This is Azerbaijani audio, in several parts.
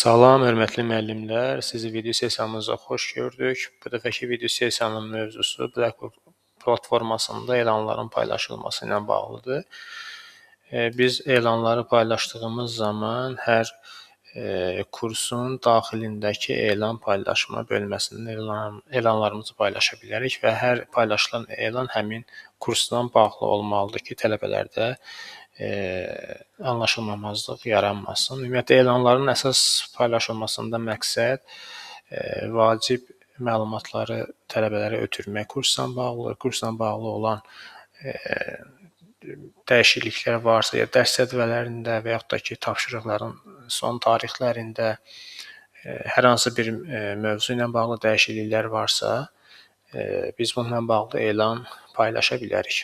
Salam, hörmətli müəllimlər. Sizi video sessiyamıza xoş gördük. Bu dəfəki video sessiyanın mövzusu Blackboard platformasında elanların paylaşılması ilə bağlıdır. Biz elanları paylaşdığımız zaman hər kursun daxilindəki elan paylaşma bölməsindən elanlarımızı paylaşa bilərik və hər paylaşılan elan həmin kursla bağlı olmalıdır ki, tələbələrdə anlaşılmamazlıq yaranmasın. Ümumiyyətlə, elanların əsas paylaşılmasında məqsəd vacib məlumatları tələbələrə ötürmək, kursla bağlı olan dəyişikliklər varsa, ya dərs cədvəllərində və yaxud da ki, tapşırıqların son tarixlərində hər hansı bir mövzu ilə bağlı dəyişikliklər varsa, biz bununla bağlı elan paylaşa bilərik.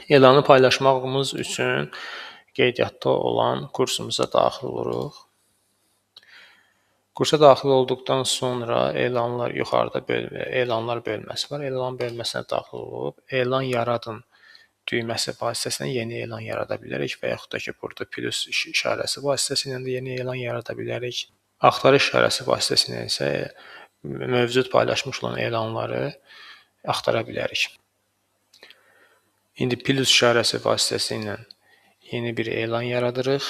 Elanı paylaşmağımız üçün qeydiyyatda olan kursumuza daxil oluruq. Kursa daxil olduqdan sonra elanlar yuxarıda elanlar bölməsi var. Elan bölməsinə daxil olub, elan yaradın düyməsi vasitəsilə yeni elan yarada bilərik və yaxud da ki, burada plus işarəsi vasitəsilə də yeni elan yarada bilərik. Axtarış işarəsi vasitəsilə isə mövcud paylaşmış olan elanları axtara bilərik. İndi plus işarəsi vasitəsilə yeni bir elan yaradırıq.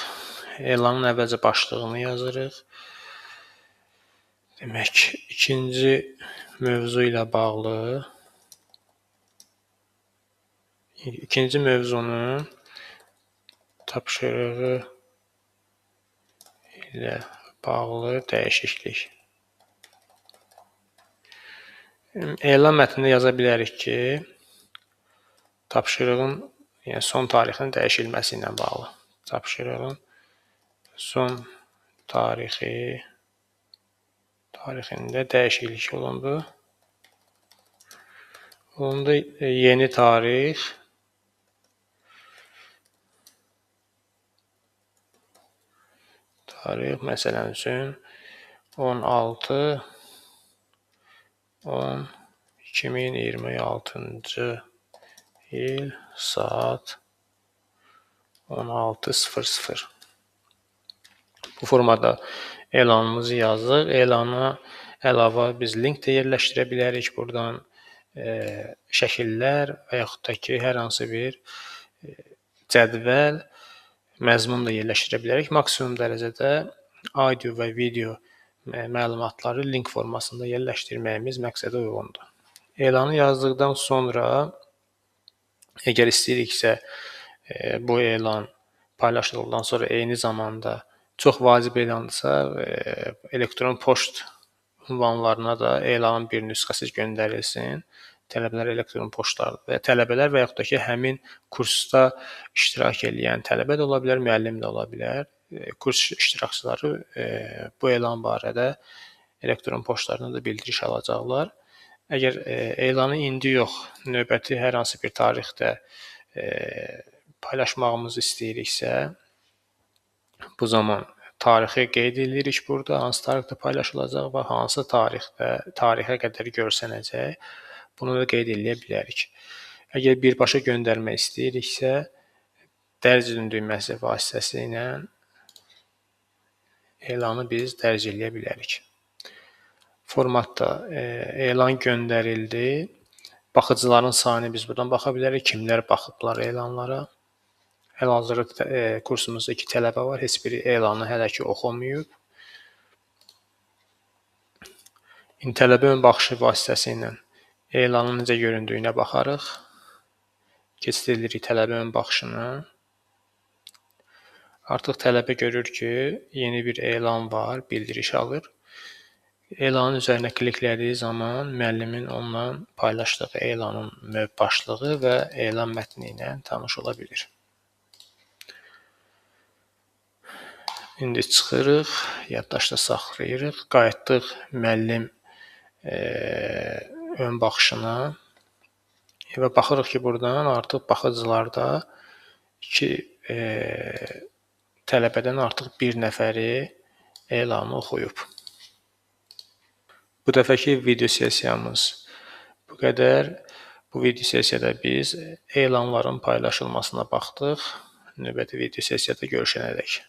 Elanın əvvəlcə başlığını yazırıq. Demək, ikinci mövzu ilə bağlı ikinci mövzunun tapşırığı ilə bağlı dəyişiklik. Elan mətnində yaza bilərik ki, tapşırığın son tarixinin dəyişilməsi ilə bağlı. Tapşırığın son tarixində dəyişiklik olundu. Onda yeni tarix məsələn üçün 16-10-2026-cı il saat 16:00. Bu formada elanımızı yazırıq. Elana əlavə biz link də yerləşdirə bilərik buradan. Şəkillər və yaxud da ki, hər hansı bir cədvəl, məzmun da yerləşdirə bilərik. Maksimum dərəcədə audio və video məlumatları link formasında yerləşdirməyimiz məqsədə uyğundur. Elanı yazdıqdan sonra, əgər istəyiriksə, bu elan paylaşıldıqdan sonra eyni zamanda çox vacib elandırsa, elektron poçt ünvanlarına da elanın bir nüsxəsi göndərilsin. Tələbələr elektron poçtlar və tələbələr və yaxud da ki, həmin kursda iştirak edən tələbə də ola bilər, müəllim də ola bilər. Kurs iştirakçıları bu elan barədə elektron poçtlarına da bildiriş alacaqlar. Əgər elanı indi yox, növbəti hər hansı bir tarixdə paylaşmağımızı istəyiriksə, bu zaman tarixi qeyd edirik burada, hansı tarixdə paylaşılacaq və hansı tarixə qədər görsənəcək, bunu da qeyd edə bilərik. Əgər birbaşa göndərmək istəyiriksə, dərc edin düyməsi vasitəsilə elanı biz dərc edə bilərik. Formatda elan göndərildi. Baxıcıların sayını biz buradan baxa bilərik. Kimlər baxıblar elanlara. Hal-hazırda kursumuzda 2 tələbə var. Heç biri elanı hələ ki oxumayıb. Tələbə ön baxışı vasitəsilə elanın necə göründüyünə baxarıq. Keçid edirik tələbə ön baxışına. Artıq tələbə görür ki, yeni bir elan var, bildiriş alır. Elanın üzərinə kliklədiyi zaman müəllimin onunla paylaşdığı elanın başlığı və elan mətni ilə tanış ola bilir. İndi çıxırıq, yaddaşda saxlayırıq, qayıtdıq müəllim ön baxışına və baxırıq ki, buradan artıq baxıcılarda 2 tələbədən artıq bir nəfəri elanı oxuyub. Bu dəfəki video sessiyamız bu qədər. Bu video sessiyada biz elanların paylaşılmasına baxdıq. Növbəti video sessiyada görüşənədək.